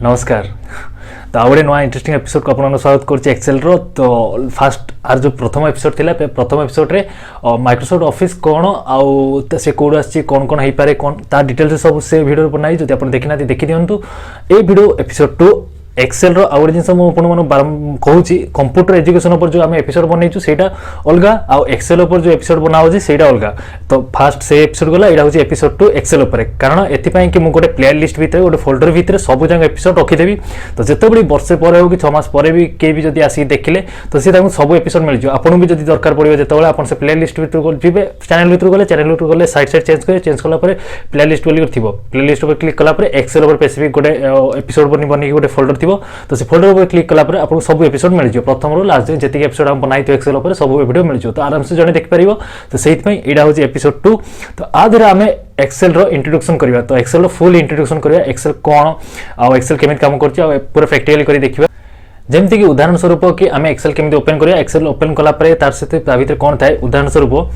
नमस्कार। तो आउ नुआ इंटरेस्टिंग एपिसोड को आपको स्वागत करुच्ची एक्सेल रो। तो फास्ट आर जो प्रथम एपिसोड थिला प्रथम एपिसोड रे माइक्रोसॉफ्ट ऑफिस कौन आउ से कोड आसी कौन कौन हो पारे कौन ता डिटेल्स सब से वीडियो बनाई जो आप देखी ना देखी दिंतु ए वीडियो एपिसोड 2 एक्सेल रो आउ जिन कहूँ कंप्यूटर एजुकेशन पर जो आम एपिसोड बनईचु से अलग आउ एक्सेल पर जो एपिसोड बनाऊँ से अलग। तो फास्ट से एपिसोड गला यहाँ हूँ एपिसोड 2 एक्सेल पर कारण एपाई कि मुझे प्ले लिस्ट भितर गोटे फोल्डर भितर सब जगह एपिसोड रखीदेवी। तो जितेबाला वर्षे पर हो कि 6 मास पर भी किए भी जब आसिक देखिले तो सी सब एपिसोड मिल जाए। आपको भी जब दरकार पड़े जो से प्ले लिस्ट भितर जी चैनल भितर गले चैनल भितर गले साइड साइड चेंज कलापर प्ले लिस्ट बोल थी प्ले लिस्ट पर क्लिक कलापर एक्सेल पर स्पेसिफिक गोटे एपिसोड बन गोटे फोल्डर थी। तो से फोल्डर पर क्लिक कलापर आपको सब एपिसोड मिल जाए प्रथम रू लास्ट जी एपिसोड हम बनाई एक्सेल पर सब वीडियो मिल जाए। तो आराम से जड़े देखिपर। तो से यहाँ हूँ एपिसोड 2। तो आधे आम एक्सेल रो इंट्रोडक्शन करवा। तो एक्सेल रो फुल इंट्रोडक्शन करवा एक्सेल कौन आ एक्सेल केमी काम कर पूरा प्रैक्टिकली कर देखा जमती कि उदाहरण स्वरूप कि आम एक्सेल केमी ओपन करवा। एक्सेल ओपन कलापर तार सहित भितर कौन थाए उदाहरण स्वरूप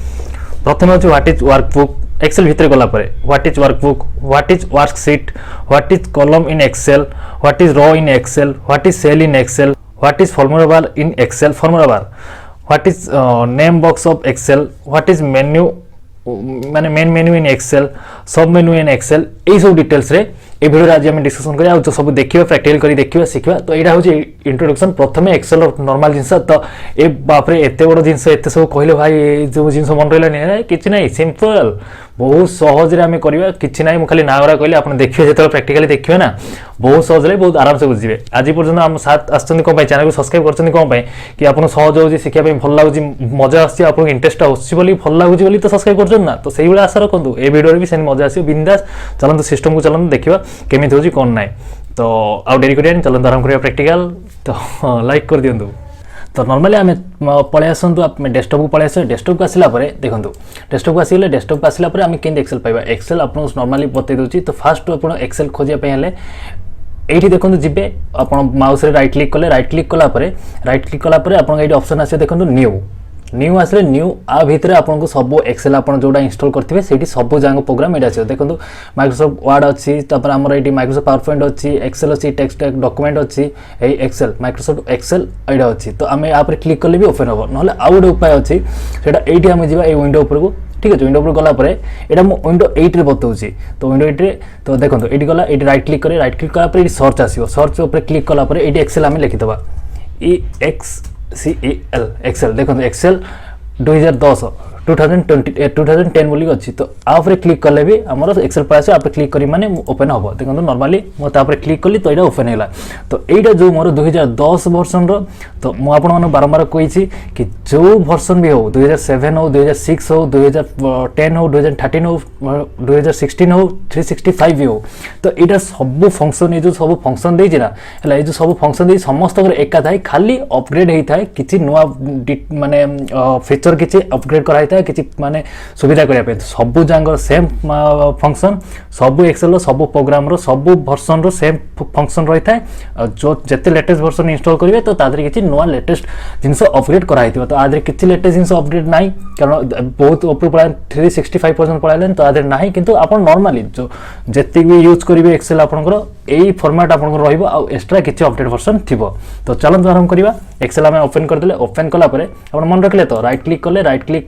प्रथम हूँ व्हाट इज वर्कबुक एक्सेल भितर गलापर what is workbook what is worksheet what is column in Excel what is row in Excel what is cell in Excel what is formula bar in Excel formula bar what is name box of Excel what is menu माने main menu in Excel submenu in Excel यही सब details रे ए video आज हम discussion करिया जो सब देखिबा प्रैक्टिकल करी देखिबा सिखिबा। तो एटा होची इंट्रोडक्शन प्रथम एक्सेल नॉर्मल जिंस। तो ए बाप रे एते बड़ जिंस एते सब कहले भाई जो जिंस मन रहला नै किछ नै सिंपल बहुत सहज रे हमें करबा किछ नै। मु खाली नागरा कहले आपण देखिबे जेते प्रैक्टिकली देखिबे ना बहुत सहज रे बहुत आराम से बुझिबे। आज पर्यंत हम साथ आछन को चैनल को सब्सक्राइब करछन को कि आपण सहज होजी सिखिया पे भल लागुजी मजा आसी आपण इंटरेस्ट आसी बोली भल लागुजी बोली तो सब्सक्राइब करछन ना। तो सेही बेला आशा रखंतु ए वीडियो रे भी सेन मजा आसी बिंदास चलंतु सिस्टम को चलंतु देखिबा केमिति होजी कोन नाइ। तो आउ डेरी करिया चलंतु आराम करिया प्रैक्टिकल। तो लाइक कर दियंतु। तो नॉर्मली आम पलि आसतु आप डेस्कटॉप को पलि आस डेस्कटॉप को आसला देखो डेस्कटॉप को आसगले डेस्कटॉप को आसला आम केमती एक्सेल पाइबा एक्सेल आपको नॉर्मली बतई दूसरी। तो फास्ट आप एक्सेल खोजापे ये देखो जी आप माउस रे राइट क्लिक कलापर आप ऑप्शन आसे देखो न्यू आसले न्यू आ भितर आपको सब एक्सेल आप जोड़ा इंस्टॉल करते हैं सब जगह प्रोग्राम ये आसो। देखो माइक्रोसॉफ्ट वर्ड अच्छी आमर ये माइक्रोसॉफ्ट पावर पॉइंट अच्छी एक्सेल अच्छी टेक्स्ट डॉक्यूमेंट अच्छी एक्सेल माइक्रोसॉफ्ट एक्सेल यहाँ अच्छी। तो आम यहाँ क्लिक कले भी ओपन हम ना आउ गोटे उपाय अच्छी से आम जा विंडो उपरको ठीक है। विंडो उपर गलापर यहाँ मुझे विंडो 8 रे बताऊँगी। तो विंडो 8 रे तो देखो ये गला ये राइट क्लिक कलापर सर्च आसो सर्च उपर क्लिक कलापर ये एक्सेल आम लिखिदबा EXCEL एक्सेल देखो एक्सेल 2010 बोली अच्छी। तो आपरे क्लिक कले भी आम एक्सेल पास आप क्लिक करी माने ओपन हम देखो नॉर्मली मुझे क्लिक कली तो यहाँ ओपन है। तो यहाँ जो मोर 2010 वर्सन तो मुझे बारंबार कही कि जो वर्सन भी हो 2007 हो 2006 हो 2010 हो 2013 हो 2016 हो 365 भी हो। तो यहाँ सब फंक्शन ये सब फंक्शन देना है ये सब फंक्शन दे समस्त एका थाए खाली अपग्रेड होता है कि नुआ माने फीचर किसी अपग्रेड कराई था कि माने सुविधा करने सब जगह सेम फंक्शन सब एक्सेल सब प्रोग्राम रो सब वर्सन रो सेम फंक्शन रही है। जो जिते लेटेस्ट वर्सन इंस्टॉल करेंगे तो तादरे किसी नुआ लेटेस्ट जिनस अपग्रेड कराई। तो आदि किसी लेटेस्ट जिनस अपग्रेड ना कारण बहुत ऊपर पड़ा 365% पड़ाइले तो आदि ना कि आप नॉर्मली जो जी भी यूज करेंगे एक्सेल आपंकर यही फॉर्मेट आप एक्सट्रा किसी अपडेट वर्सन थी। तो चलते आरंभ करवा एक्सेल आम ओपन करदे ओपन कलापर आप मन रखिले तो राइट क्लिक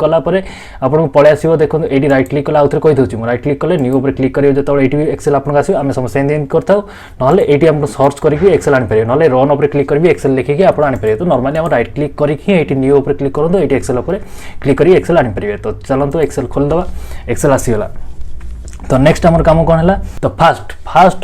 कलापर आपको पलि आसो। देखो ये राइट क्लिक कला आउ थे कही दूसरी राइट क्लिक कले न्यू क्लिक करेंगे जो ये एक्सेल आपको आसो आम समस्त करता ना ये आपको सर्च करके एक्सेल आनीपर ना रन उपर क्लिक करेंगे एक्सेल लिखिकी आप आनीपर। तो नॉर्मली हम राइट क्लिक करके न्यू उपर क्लिक करूँ ये एक्सेल क्लिक कर एक्सेल आनीपर। तो चलते एक्सेल खोलदे एक्सेल आसीगला। तो नेक्स्ट आमर काम कौन है तो फास्ट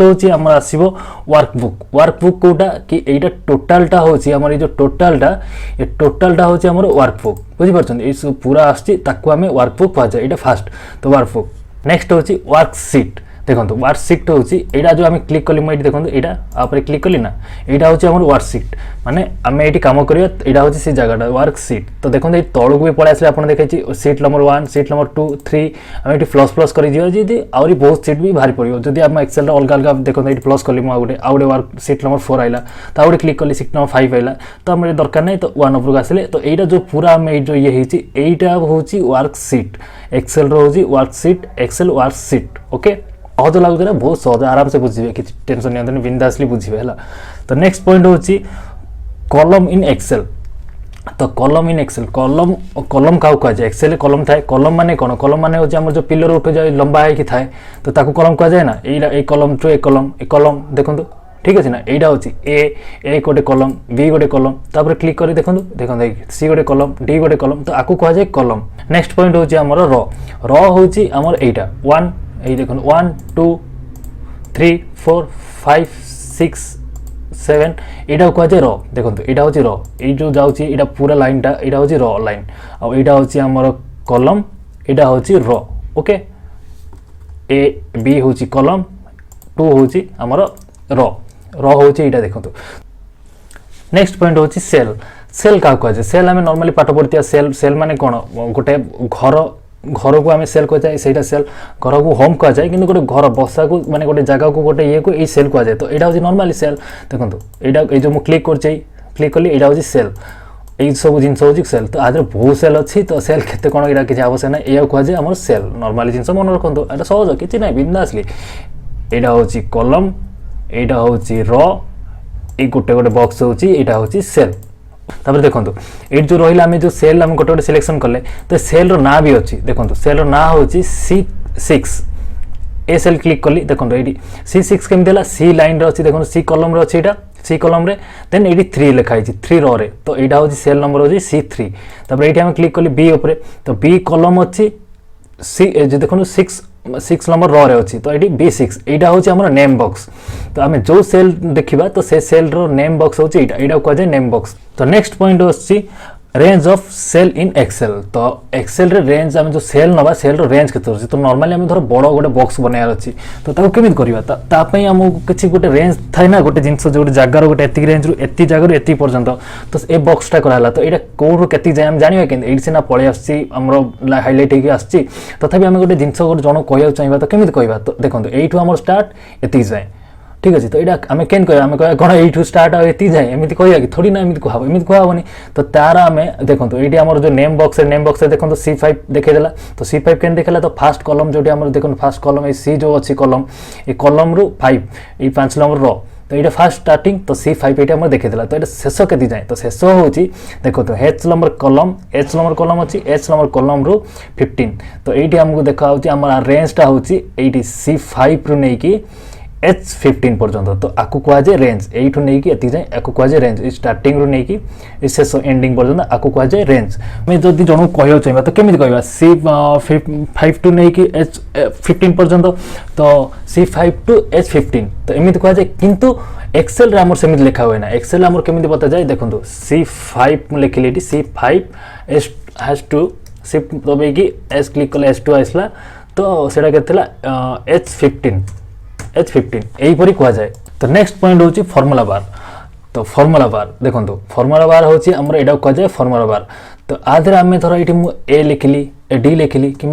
हूँ आम आसो वर्कबुक कौटा कि यहाँ टोटालटा हूँ आम जो टोटालटा हूँ आम वर्कबुक बुझीपार ये पूरा आसमें वर्कबुक कहुए यहाँ फास्ट। तो वर्कबुक नेक्स्ट हूँ वर्कशीट देखो वर्कशीट हूँ यहाँ जो आम क्लिक कली मुझे देखो यहाँ आप क्लिक कली ना यहाँ हूँ आम वर्कशीट माने आम ये कम कर यहाँ हूँ से जगह वर्कशीट। तो देखो ये तौक भी पलि आसे आप देखिए सीट नंबर 1 सीट नंबर 2 3 आम ये प्लस प्लस कर आहरी बहुत सीट भी बाहरी पड़ो जब आम एक्सेल अलग अलग देखो ये प्लस कली मुझे आउे वर्क सीट नंबर 4 आइला तो आउे क्लिक कली सीट नंबर 5 आइला तो आम दरकार नहीं तो 1 उपरको आसिले। तो यहाँ जो पूरा आम जो ये यहाँ हूँ वर्कशीट एक्सेल रोजी वर्कशीट एक्सेल वर्कशीट ओके सहज लगुच ना बहुत सहज आराम से बुझे कि टेंशन नहीं बिंदासली बुझे है। तो नेक्स्ट पॉइंट हूँ कॉलम इन एक्सेल। तो कॉलम इन एक्सेल कॉलम क्या कहुए एक्सेल कॉलम थाए कॉलम माने कौन कॉलम माने होची हमर जो पिलर उठे जाए लंबा है कि थाए तो ताकू कॉलम कह जाए ना ए कॉलम टू ए कॉलम देखंतु ठीक अछि ना एटा होची ए गोटे कॉलम बी गोटे कॉलम तापर क्लिक करी देखंतु देखंतु सी गोटे कॉलम डी गोटे कॉलम तो आकू कह जाए कॉलम। नेक्स्ट पॉइंट होची हमर रो होची हमर एटा 1 ए देखंतु 1 2 3 4 5 6 7 एटा कह जाए रो देखंतु एटा होची रो ए जो जाउची एटा पूरा लाइनटा एटा होची रो लाइन आ एटा होची हमर कॉलम एटा होची रो ओके ए बी होची कॉलम 2 होची हमर रो होची एटा देखंतु। नेक्स्ट पॉइंट होची सेल का कह सेल आम नॉर्मली पाठ पढ़िया सेल माने कौन गोटे घर को आम सेल कह जाए सेल घर को होम कह जाए कि गोटे घर बसा को माने गोटे जगह को गोटे ये को ये सेल कह जाए तो यहाँ हूँ नॉर्मली सेल देखो ये जो क्लिक क्लिक कली यहाँ हूँ सेल यही सब जिनस हूँ सेल तो आज बहुत सेल अच्छी तो सेल केते कौन यहाँ किसी आवश्यक ना या कह जाए आम सेल नॉर्मली जिनस मन रखु यहाँ सहज कि ना बिंदासली यहाँ हूँ कॉलम एटा होची रो ए गोटे गोटे बॉक्स होची एटा होची सेल। तापर देखंतु ए जो रहिला हमें जो सेल हम गोटे गोटे सिलेक्शन करले तो सेल रो ना भी अछि देखंतु सेल रो ना होची C6 ए सेल क्लिक करली देखंतु एडी C6 केम देला C लाइन रे अछि देखंतु C कॉलम रे अछि एटा C कॉलम रे देन एडी 3 लिखा अछि 3 रो रे तो एटा होची सेल नंबर होची C3 तापर एठी हम क्लिक करली B ऊपर तो B कॉलम अछि C जे देखंतु 6 नंबर रो रे अछि तो एडी B6 एटा होची हमर नेम बॉक्स तो आमे जो सेल देखिबा तो से सेल रो नेम बॉक्स होची एटा कह जाय नेम बॉक्स। तो नेक्स्ट पॉइंट होची range of cell in Excel तो एक्सेल रे रेंज आमे जो सेल नबा सेल रो रेंज केते होची तो नॉर्मली आमे धर बड़ गोटे बॉक्स बनायार अछि तो ताको केमित करबा ता पई हमहु किछि गोटे रेंज थाय ना गोटे जिंस जो गोटे जागा रो गोटे एति रेंज रो एति जागा रो एति पर्यंत तो ए बॉक्सटा कराला तो एटा कोरो केति जाय हम जानिबा केन एडी सेना पळे आछि हमरो हाइलाइट हेकि आछि तथापि आमे गोटे जिंस गोटे जणो कहया चाहिबा तो केमित कहबा तो देखंतु एठु हमर स्टार्ट एति जाय ठीक अच्छे तो यहाँ आम केन कह आम कह कौन यू स्टार्ट आती जाए एमती कह कि थोड़ी ना एमती कहब एमती कहबनी तो तार आम देखो ये आम जो नेम बॉक्स देखो C5 देखेदेला तो C5 केन देखेला तो फास्ट कॉलम जो देखो फास्ट कॉलम ये C जो अच्छी कॉलम ये कॉलम रु 5 ये 5 नंबर रो तो ये फास्ट स्टार्टिंग तो C5 ये देखेदेला तो ये शेष के जाए तो शेष हूँ देखो तो H नंबर कॉलम अच्छी H नंबर कॉलम रु 15 तो ये आमको देखा आम रेंजटा हूँ ये C5 रु नहीं कि H15 पर्यंत तो आपको कह जाए रेंज यू नहीं कि जाए आपको कह जाए रेंज स्टार्टिंग रू नहीं कि शेष एंडिंग पर्यंत आपको कह जाए रेंज मैं जब जन कह चाहिए तो केमी कह C5 टू नहीं कि H15 पर्यंत तो C5 टू H15 तो एमती कह जाए किंतु एक्सेल आमर सेमती लिखा हुए ना एक्सेल आमर केमी बता जाए देखो C5 लिखिले C5 H2 शिफ्ट दबाई एस क्लिक कले H2 आसला तो सेटा केतला H15 यहीपरी कह जाए। तो नेक्स्ट पॉइंट हूँ फॉर्मूला बार तो फॉर्मूला बार देखो फॉर्मूला बार हूँ आमर एटा कह जाए फॉर्मूला बार तो आधे आम धर ये ए लिखिली डी लिखिली कि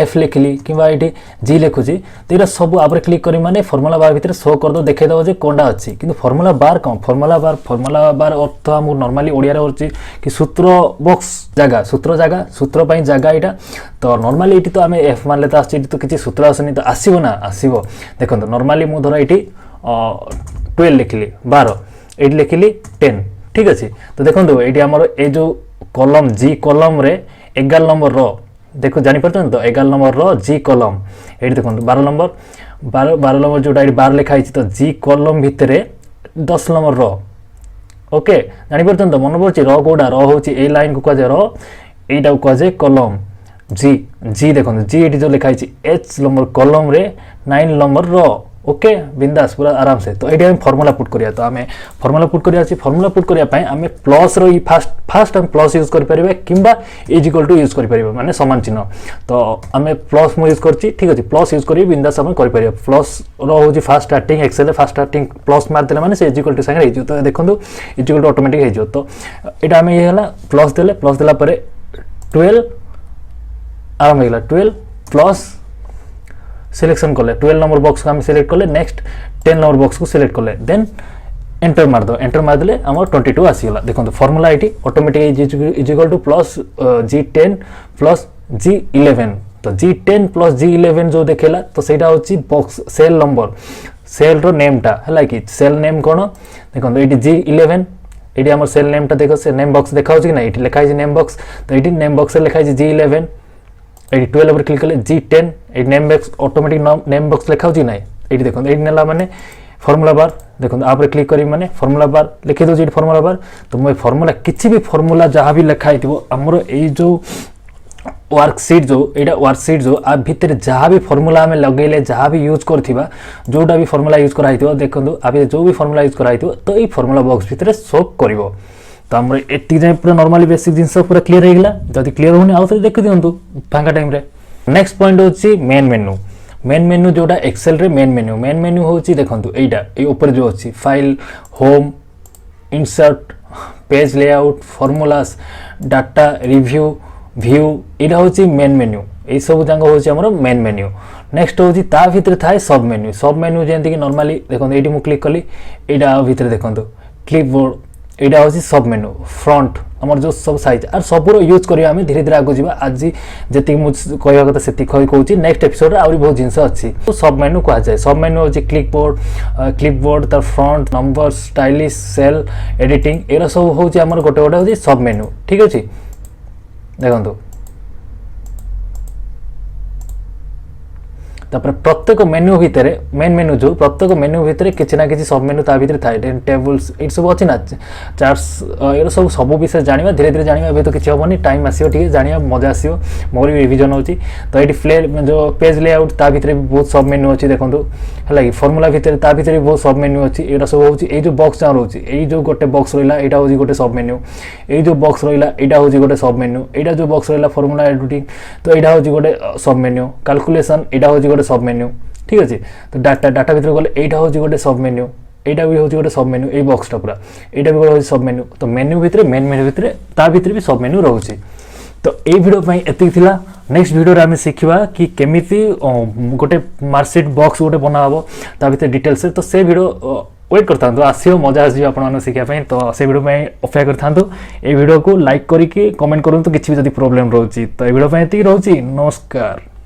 एफ लिखिली कि जी लिखुची तो ये सब आप क्लिक करी माने फॉर्मूला बार भितर शो करदो देखैदो जे कोनटा अच्छी कि फॉर्मूला बार कौन फॉर्मूला बार अर्थ आम नॉर्मली ओडिया रे होची कि सूत्र बॉक्स जगह सूत्र पाई जगह यहाँ तो नॉर्मली ये तो आम एफ मानले तो आसी तो किसी सूत्र आसनी तो आसो ना आसो देखो नॉर्मली मुझ धर ये 12 लिखिली 12 ये लिखिली 10 ठीक अच्छे तो देखो ये आमर ये जो कॉलम जी कॉलम रे 11 नंबर रो देखो जानी पारछन तो 11 नंबर रो जी कॉलम ये देखो 12 नंबर जोटा 12 लिखाई तो जी कॉलम भितर 10 नंबर रो ओके जानी पारछन तो मन पड़े रो कोडा रो होची ए लाइन को कह रो एटा को कह कॉलम जी देखो जी ये जो लिखाई H नंबर कॉलम रे 9 नंबर रो ओके बिंदास पूरा आराम से तो ये फॉर्मूला पुट करिया तो आम फॉर्मूला पुट करिया फॉर्मूला पुट करिया आम प्लस रो फास्ट आम प्लस यूज कर परिबे किंबा इज इक्वल टू यूज कर परिबे माने समान चिन्ह तो आम प्लस मु यूज करछि ठीक अछि प्लस यूज करी बिंदास आम कर परिबे प्लस रो होजी fast starting Excel fast starting plus मार देले माने से इज इक्वल टू संगे हिजो तो देखंतु इज इक्वल टू ऑटोमेटिक हिजो तो एटा आम ये हला प्लस देला परे 12 आराम हेला 12 प्लस सिलेक्शन कले 12 नंबर बॉक्स को हम सिलेक्ट कले नेक्स्ट 10 नंबर बॉक्स को सिलेक्ट कले देन एंटर मार दो एंटर मार देले हमर 22 आसीगला देखो formula eighty automatic is equal two plus G10 plus G11 तो G10 प्लस G11 जो देखेला तो सेटा होची box cell number cell row name टा हला कि सेल नेम कोन देखो एटी G11 एटी हमर सेल नेम टा देखो से नेम बॉक्स देखाउ कि ना एटी लिखा है नेम बॉक्स तो एटी नेम बॉक्स से लिखा है G11 एटी 12 पर क्लिक करले G10 eighty name box automatic name box लिखा होची ना एटी देखो एटी नेला माने फॉर्मूला बार देखो आप क्लिक करी माने फॉर्मूला बार लिखि दो जी फॉर्मूला बार तो मैं फॉर्मूला किछि भी फॉर्मूला जहां भी लिखा हितबो हमरो ए जो वर्कशीट जो एटा वर्कशीट जो आ भितर जहां भी फॉर्मूला हमें लगेले जहां भी यूज करथिबा जोटा भी फॉर्मूला यूज करा हितबो देखंतु आ जो भी फॉर्मूला यूज करा हितबो तो ए फॉर्मूला बॉक्स भितर शो करिवो तो हमर एति जे पूरा नॉर्मली बेसिक जिंस पूरा क्लियर हे गेला जदी क्लियर होनी आउ तो देख दियंतु फांका टाइम रे नेक्स्ट पॉइंट होची मेन मेन्यू जोटा एक्सेल रे मेन मेन्यू होची देखंतु एटा ए ऊपर जो अछि file home insert page layout formulas data review view एटा होची मेन मेन्यू ए सब जांग होची हमर मेन मेन्यू नेक्स्ट होची ता भीतर थाए सब मेन्यू जेंति कि नॉर्मली देखंतु एटी मु क्लिक कली एटा भीतर देखंतु क्लिपबोर्ड एटा होची सब मेन्यू फ्रंट हमर जो सब साइज और सब यूज करिया हमें धीरे धीरे आगो जीवा आज जति मु कहया कथा सेति कहूची नेक्स्ट एपिसोड रे आउरी बहुत जिंस अछि तो सब मेन्यू कहा जाय सब मेन्यू होची क्लिपबोर्ड तार font number styles cell editing area सब होची हमर गोटे गोटे होची सब मेन्यू ठीक अछि देखंतु तापर प्रत्येक मेन्यू भितर मेन मेन्यू जो प्रत्येक मेन्यू भितर किछि ना किछि सब मेन्यू ता भितर थाए टेबल्स ए सब अछि ना चार्ट्स ए सब विषय जानिबा धीरे धीरे जानिबा एबे तो किछि होबनी टाइम आसीओ ठीक जानिबा मजा आसीओ मोर रिवीजन होची तो एटी फ्ले जो पेज लेआउट ता भितर भी बहुत सब मेन्यू अछि देखंतु हला कि फार्मूला भितर ता भितर भी बहुत सब मेन्यू अछि एटा सब होची ए जो बॉक्स जा रहउची ए जो गोटे बॉक्स रहिला एटा होची गोटे सब मेन्यू ए जो बॉक्स रहिला एटा होची गोटे सब मेन्यू एटा जो बॉक्स रहिला फार्मूला एडिटिंग तो एटा होची गोटे सब मेन्यू कैलकुलेशन एटा होची गोटे सब मेन्यू ठीक अछि तो डाटा भीतर गले एटा होची गोटे सब मेन्यू एटा भी होची गोटे सब मेन्यू ए बॉक्स टा पूरा एटा भी होची सब मेन्यू तो मेन्यू भीतर मेन मेन्यू भीतर ता भीतर भी सब मेन्यू रहउची तो ए वीडियो पई एतिक थिला नेक्स्ट वीडियो रे हमें सिखिबा कि केमिति गोटे मार्कशीट बॉक्स गोटे बना हबो ता भीतर डिटेल्स तो से वीडियो वेट करता आसियो मजा आसी आपन शिखा तो से वीडियो में अपेक्षा करता ए वीडियो को लाइक करिके कमेंट करंतु किछि भी जदी प्रॉब्लम रहउची तो ए वीडियो में एतिक रहउची नमस्कार।